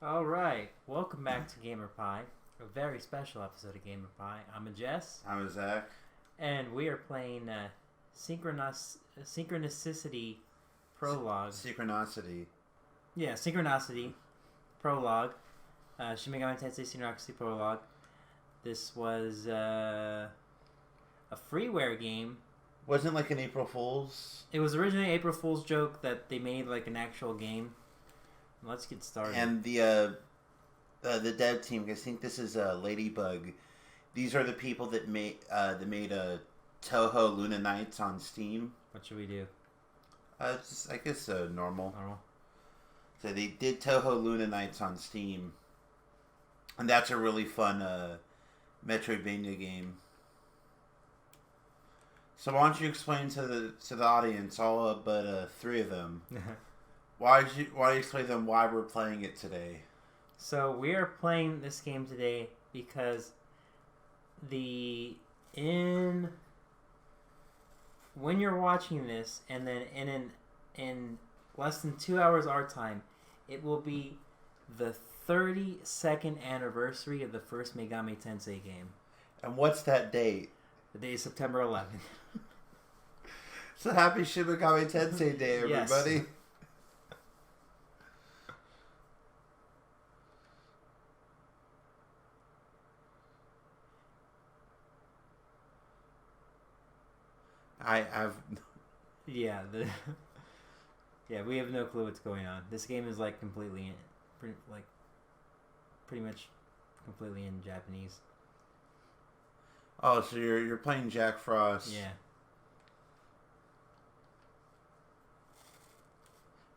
All right, welcome back to Gamer Pie, a very special episode of Gamer Pie. I'm a Jess, I'm a Zach. and we are playing Synchronicity Prologue. Synchronicity. Yeah, Synchronicity Prologue. Shin Megami Tensei Synchronicity Prologue. This was a freeware game. Wasn't like an April Fool's. It was originally an April Fool's joke that they made like an actual game. Let's get started. And the dev team, I think this is Ladybug. These are the people that made Toho Luna Nights on Steam. What should we do? I guess normal. Normal. So they did Toho Luna Nights on Steam, and that's a really fun Metroidvania game. So why don't you explain to the audience, all but three of them, why do you explain to them why we're playing it today? So we are playing this game today because when you're watching this, and then in less than 2 hours our time, it will be the 32nd anniversary of the first Megami Tensei game. And what's that date? The day is September 11th. So happy Shin Megami Tensei Day, everybody! Yes. I've Yeah, we have no clue what's going on. This game is like pretty much completely in Japanese. Oh, so you're playing Jack Frost? Yeah.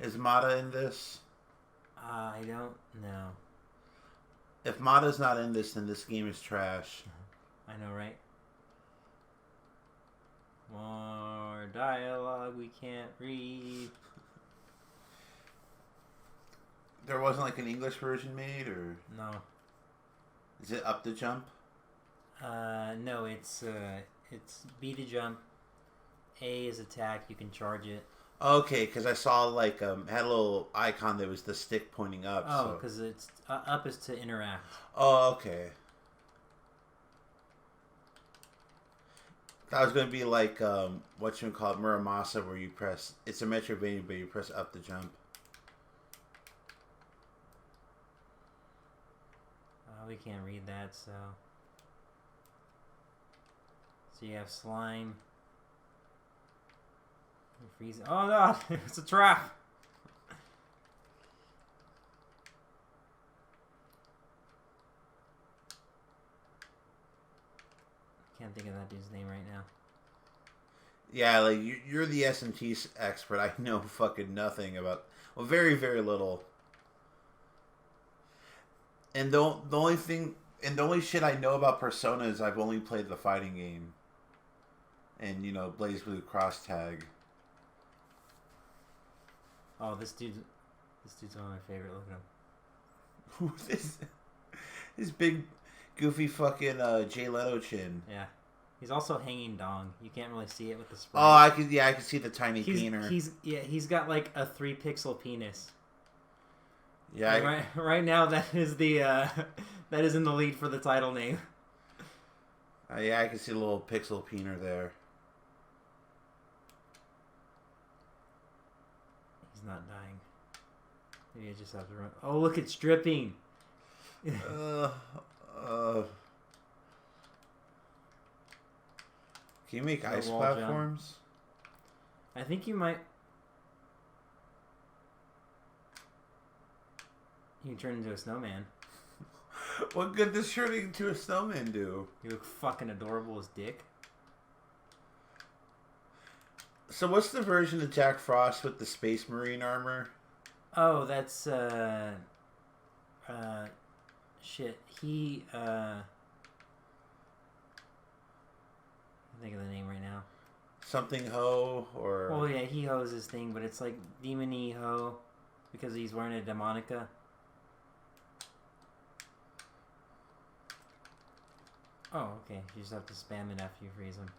Is Mata in this? I don't know. If Mata's not in this, then this game is trash. I know, right? More dialogue we can't read. There wasn't like an English version made, or No. is it up to jump? No, it's B to jump. A is attack. You can charge it. Okay, because I saw like had a little icon that was the stick pointing up. Oh, because it's up is to interact. Oh, okay. That was going to be like what you call it, Muramasa, where you press. It's a Metroidvania, but you press up to jump. We can't read that, so you have slime. You're freezing. Oh no! It's a trap. Can't think of that dude's name right now. Yeah, like you're the SMT expert. I know fucking nothing about. Well, very very little. And the only thing and the only shit I know about Persona is I've only played the fighting game. And Blaze Blue Cross Tag. Oh, this dude's one of my favorite. Look at him. Who's this big goofy fucking Jay Leto chin? Yeah. He's also hanging dong. You can't really see it with the spray. Oh, I can see the tiny peener. He's got like a 3-pixel penis. Yeah. Right now that is that is in the lead for the title name. Yeah, I can see the little pixel peener there. He's not dying. Maybe I just have to run. Oh, look, it's dripping. Can you make ice platforms? I think you might. You can turn into a snowman. What good does turning into a snowman do? You look fucking adorable as dick. So what's the version of Jack Frost with the Space Marine armor? Oh, that's shit. He I think of the name right now. Something Ho or. Well, yeah, he hoes his thing, but it's like Demon Ho because he's wearing a demonica. Oh, okay. You just have to spam it after you freeze him.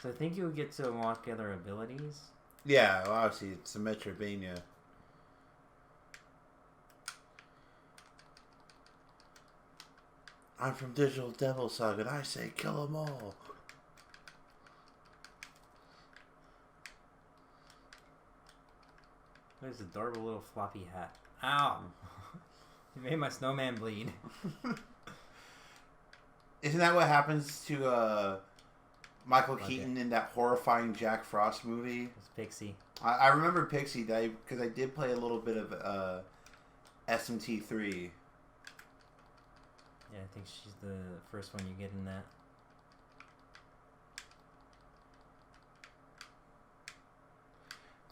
So I think you'll get to unlock other abilities. Yeah, well, obviously it's a Metroidvania. I'm from Digital Devil Saga, and I say kill them all. There's an adorable little floppy hat. Ow! You made my snowman bleed. Isn't that what happens to Michael Keaton in that horrifying Jack Frost movie? It's Pixie. I remember Pixie because I did play a little bit of SMT3. Yeah, I think she's the first one you get in that.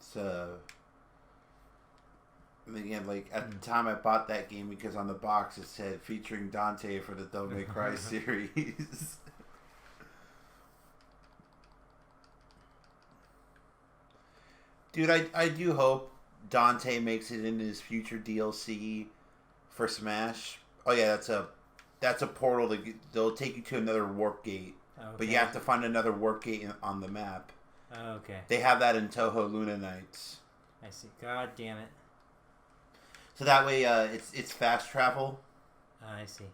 So, and again, like at the time I bought that game because on the box it said featuring Dante for the Devil May Cry series. Dude, I do hope Dante makes it into his future DLC for Smash. Oh yeah, that's a portal they'll take you to another warp gate, okay. But you have to find another warp gate on the map. Oh, okay. They have that in Toho Luna Nights. I see. God damn it. So that way, it's fast travel. I see.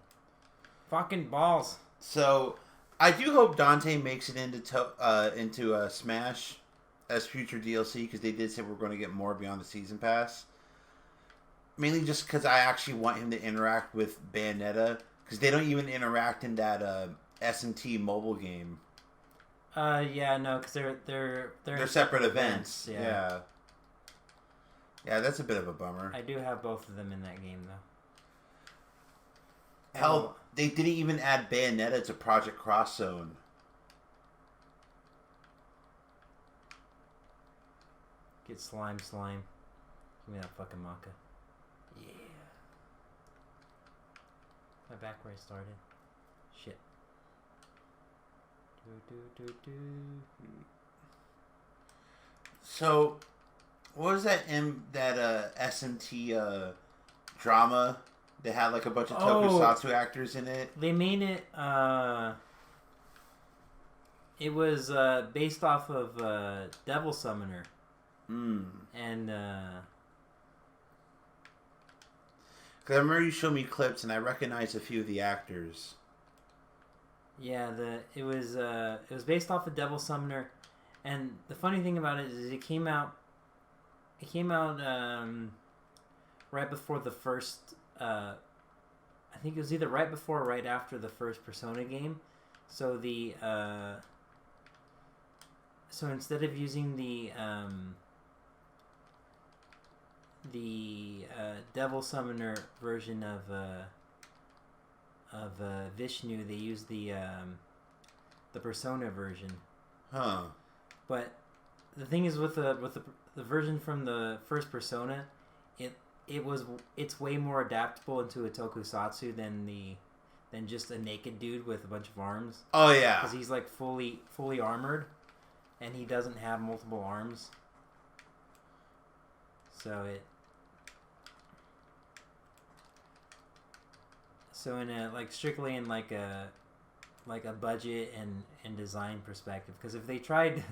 Fucking balls. So I do hope Dante makes it into Smash as future DLC because they did say we're going to get more beyond the season pass. Mainly just because I actually want him to interact with Bayonetta because they don't even interact in that SMT mobile game. Yeah, no, because they're separate events. Yeah. Yeah, that's a bit of a bummer. I do have both of them in that game though. Hell, they didn't even add Bayonetta to Project Cross Zone. Get slime. Give me that fucking maca. Yeah. Am I back where I started? Shit. Do. So, what was that SMT drama that had like a bunch of tokusatsu actors in it? They made it. It was based off of Devil Summoner. And because I remember you showed me clips and I recognized a few of the actors. Yeah, it was based off of Devil Summoner, and the funny thing about it is it came out right before the first. I think it was either right before or right after the first Persona game. So so instead of using the Devil Summoner version of Vishnu, they used the Persona version. Huh. But the thing is with the version from the first Persona, it's way more adaptable into a tokusatsu than just a naked dude with a bunch of arms. Oh yeah. Because he's like fully armored, and he doesn't have multiple arms. So in a strictly in like a budget and design perspective, because if they tried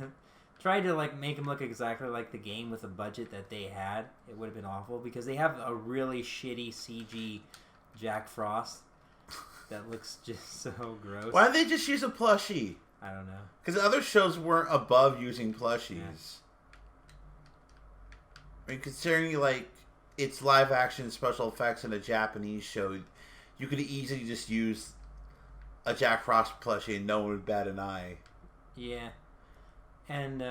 to like make him look exactly like the game with a budget that they had, it would have been awful, because they have a really shitty CG Jack Frost that looks just so gross. Why didn't they just use a plushie? I don't know. Because other shows weren't above using plushies. Yeah. I mean, considering like it's live action special effects in a Japanese show, you could easily just use a Jack Frost plushie and no one would bat an eye. Yeah. And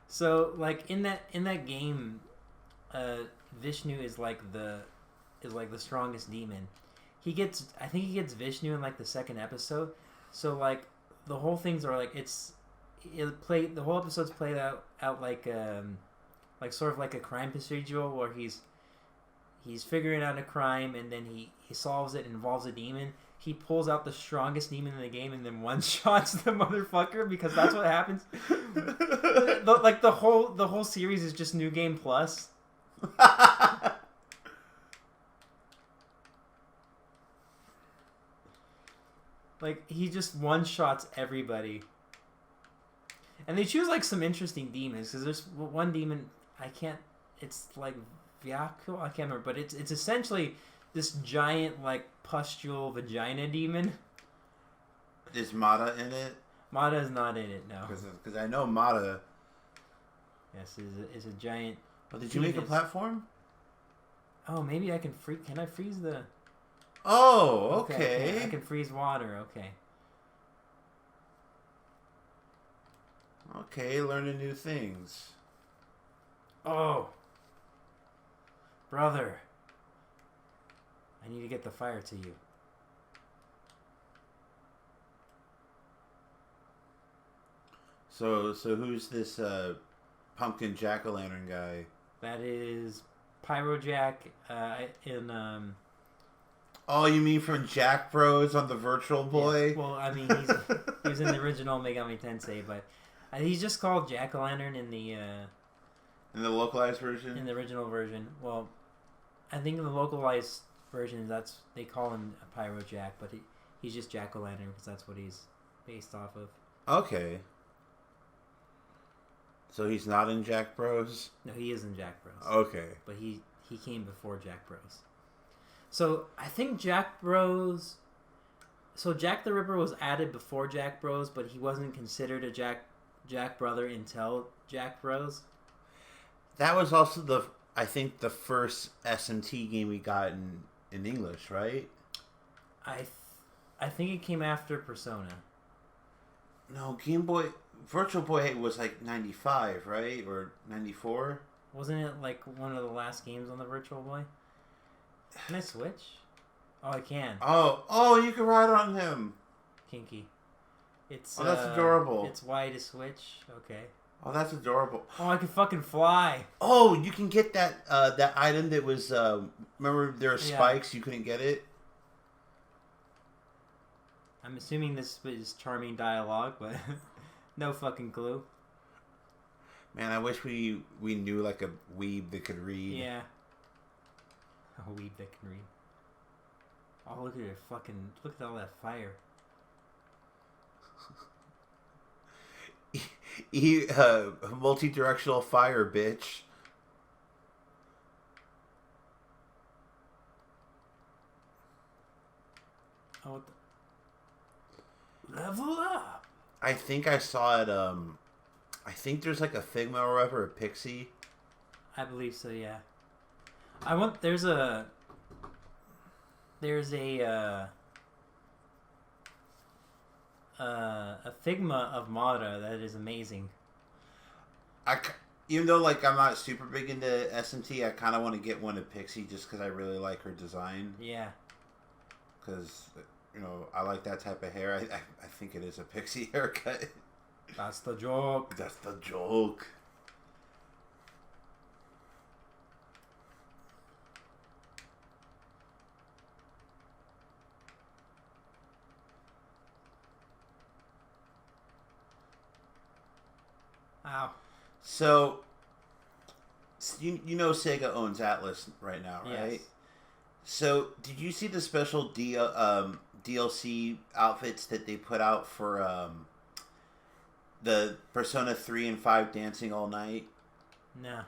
so like in that game, Vishnu is like the strongest demon. I think he gets Vishnu in like the second episode. So like the whole things are like the whole episode's played out like sort of like a crime procedural where he's figuring out a crime, and then he solves it and involves a demon. He pulls out the strongest demon in the game and then one-shots the motherfucker, because that's what happens. The whole series is just New Game Plus. Like, he just one-shots everybody. And they choose like some interesting demons, because there's one demon, it's like Vyakul? I can't remember, but it's essentially this giant like pustule vagina demon. Is Mata in it? Mata is not in it, no. Because I know Mata. Yes, is a giant. Oh, did you make a platform? Oh, maybe I can freeze. Can I freeze the? Oh, okay. I can freeze water. Okay. Okay, learning new things. Oh, brother, I need to get the fire to you. So who's this pumpkin jack-o'-lantern guy? That is Pyrojack in Oh, you mean from Jack Bros on the Virtual Boy? Yes. Well, I mean he was in the original Megami Tensei, but he's just called Jack-o'-lantern in the localized version. In the original version, well, I think in the localized version they call him a Pyrojack, but he's just Jack-o'-lantern because that's what he's based off of. Okay. So he's not in Jack Bros? No, he is in Jack Bros. Okay. But he came before Jack Bros. So I think Jack Bros. So Jack the Ripper was added before Jack Bros, but he wasn't considered a Jack brother until Jack Bros. That was also I think the first SMT game we got in English, right? I think it came after Persona. No, Game Boy Virtual Boy was like 95, right? Or 94? Wasn't it like one of the last games on the Virtual Boy? Can I switch? Oh, I can. Oh, you can ride on him. Kinky. It's that's adorable. It's Y to switch. Okay. Oh, that's adorable. Oh, I can fucking fly. Oh, you can get that that item that was remember there are spikes, you couldn't get it? I'm assuming this is charming dialogue, but no fucking clue. Man, I wish we knew like a weeb that could read. Yeah. A weeb that can read. Oh, look at all that fire. Multi-directional fire, bitch. Oh, what the... Level up! I think I saw it, I think there's like a Figma or whatever, a Pixie. I believe so, yeah. There's a Figma of Mata that is amazing. Even though like I'm not super big into SMT, I kind of want to get one of Pixie just because I really like her design. Yeah. Because I like that type of hair. I think it is a Pixie haircut. That's the joke. That's the joke. Ow. So, you know Sega owns Atlus right now, right? Yes. So, did you see the special DLC outfits that they put out for the Persona 3 and 5 Dancing All Night? No.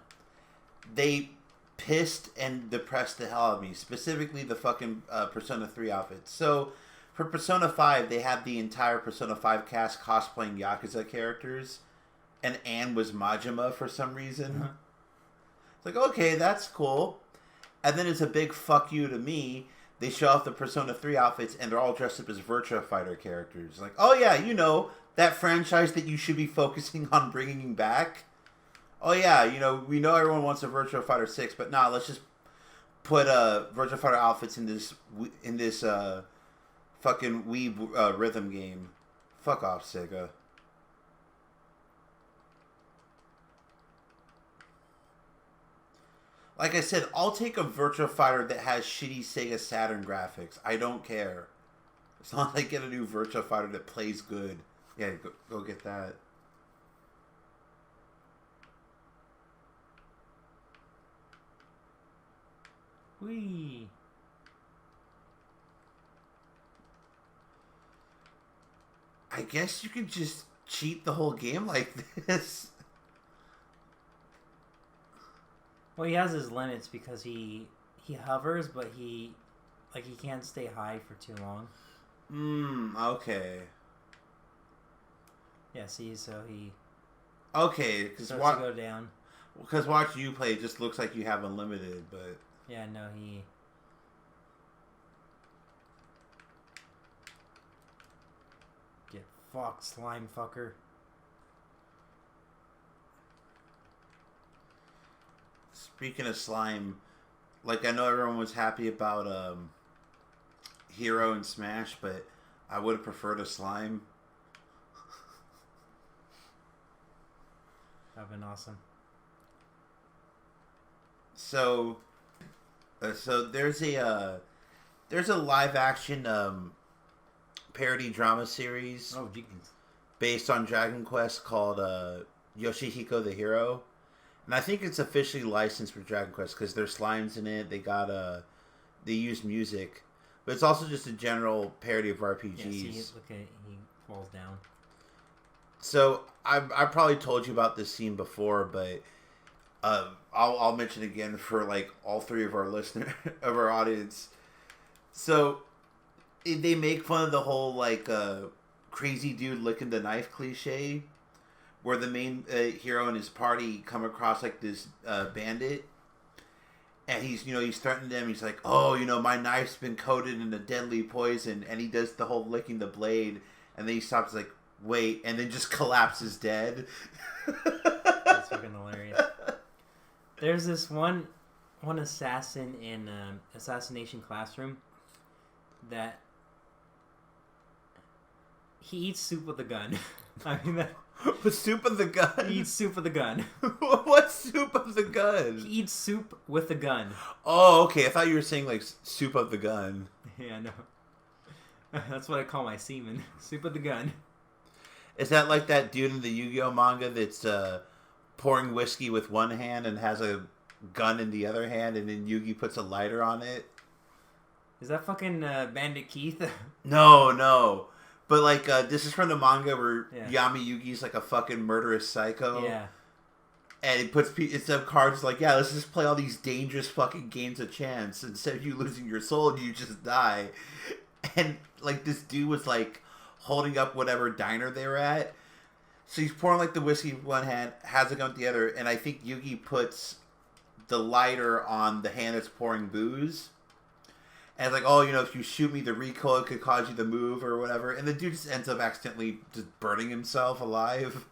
They pissed and depressed the hell out of me, specifically the fucking Persona 3 outfits. So, for Persona 5, they had the entire Persona 5 cast cosplaying Yakuza characters, and Anne was Majima for some reason. Uh-huh. It's like, okay, that's cool. And then it's a big fuck you to me. They show off the Persona 3 outfits, and they're all dressed up as Virtua Fighter characters. Like, oh yeah, that franchise that you should be focusing on bringing back. Oh yeah, we know everyone wants a Virtua Fighter 6, but nah, let's just put Virtua Fighter outfits in this fucking Wii rhythm game. Fuck off, Sega. Like I said, I'll take a Virtua Fighter that has shitty Sega Saturn graphics. I don't care. As long as I get a new Virtua Fighter that plays good. Yeah, go get that. Whee! I guess you could just cheat the whole game like this. Well, he has his limits because he hovers, but he can't stay high for too long. Okay. Yeah, see, so he because starts to go down. Because watching you play, it just looks like you have unlimited, but yeah, no, he. Get fucked, slime fucker. Speaking of slime, like I know everyone was happy about Hero and Smash, but I would have preferred a slime. That'd been awesome. So there's a live action parody drama series. Oh, jeez. Based on Dragon Quest called Yoshihiko the Hero, and I think it's officially licensed for Dragon Quest because there's slimes in it. They use music, but it's also just a general parody of RPGs. Yeah, see, look at he falls down. So I probably told you about this scene before, but I'll mention it again for like all three of our of our audience. So they make fun of the whole like crazy dude licking the knife cliche, where the main hero and his party come across like this bandit, and he's threatening them. He's like, oh, my knife's been coated in a deadly poison, and he does the whole licking the blade, and then he stops like, wait, and then just collapses dead. That's fucking hilarious. There's this one assassin in Assassination Classroom that he eats soup with a gun. I mean, with soup with the gun? He eats soup with a gun. What soup of the gun? He eats soup with a gun. Oh, okay. I thought you were saying like soup of the gun. Yeah, no. That's what I call my semen. Soup of the gun. Is that like that dude in the Yu-Gi-Oh manga that's pouring whiskey with one hand and has a gun in the other hand, and then Yugi puts a lighter on it? Is that fucking Bandit Keith? No. But like this is from the manga where Yami Yugi's like a fucking murderous psycho. Yeah. And it puts instead of cards like, yeah, let's just play all these dangerous fucking games of chance. Instead of you losing your soul, you just die. And like this dude was like holding up whatever diner they were at. So he's pouring like the whiskey with one hand, has a gun with the other, and I think Yugi puts the lighter on the hand that's pouring booze. And it's like, oh, if you shoot me, the recoil could cause you to move or whatever. And the dude just ends up accidentally just burning himself alive.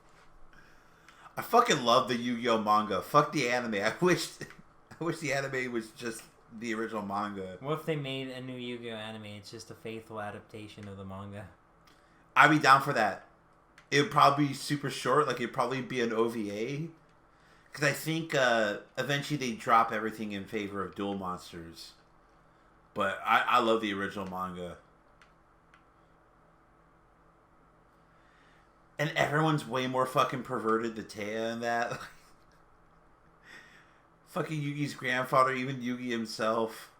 I fucking love the Yu-Gi-Oh manga. Fuck the anime. I wish the anime was just the original manga. What if they made a new Yu-Gi-Oh anime? It's just a faithful adaptation of the manga. I'd be down for that. It would probably be super short. Like, it'd probably be an OVA. Because I think eventually they drop everything in favor of Duel Monsters. But I love the original manga. And everyone's way more fucking perverted than Taya in that. Fucking Yugi's grandfather, even Yugi himself.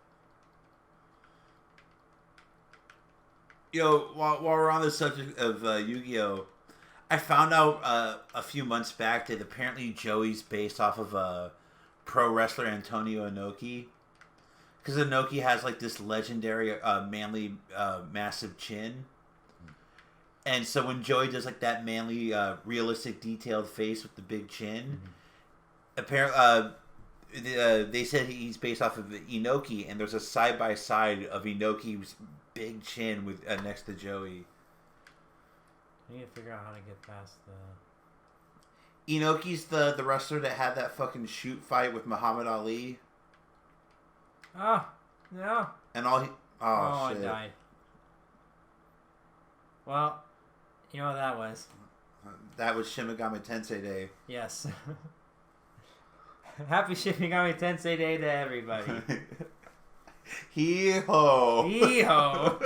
While we're on the subject of Yu-Gi-Oh! I found out a few months back that apparently Joey's based off of pro wrestler Antonio Inoki. Because Inoki has like this legendary manly massive chin. And so when Joey does like that manly realistic detailed face with the big chin, apparently they said he's based off of Inoki, and there's a side by side of Inoki's big chin with next to Joey. I need to figure out how to get past the... Inoki's the wrestler that had that fucking shoot fight with Muhammad Ali. Oh, no. And all he... Oh, shit. I died. Well, you know what that was. That was Megami Tensei Day. Yes. Happy Megami Tensei Day to everybody. Hee-ho. Hee-ho.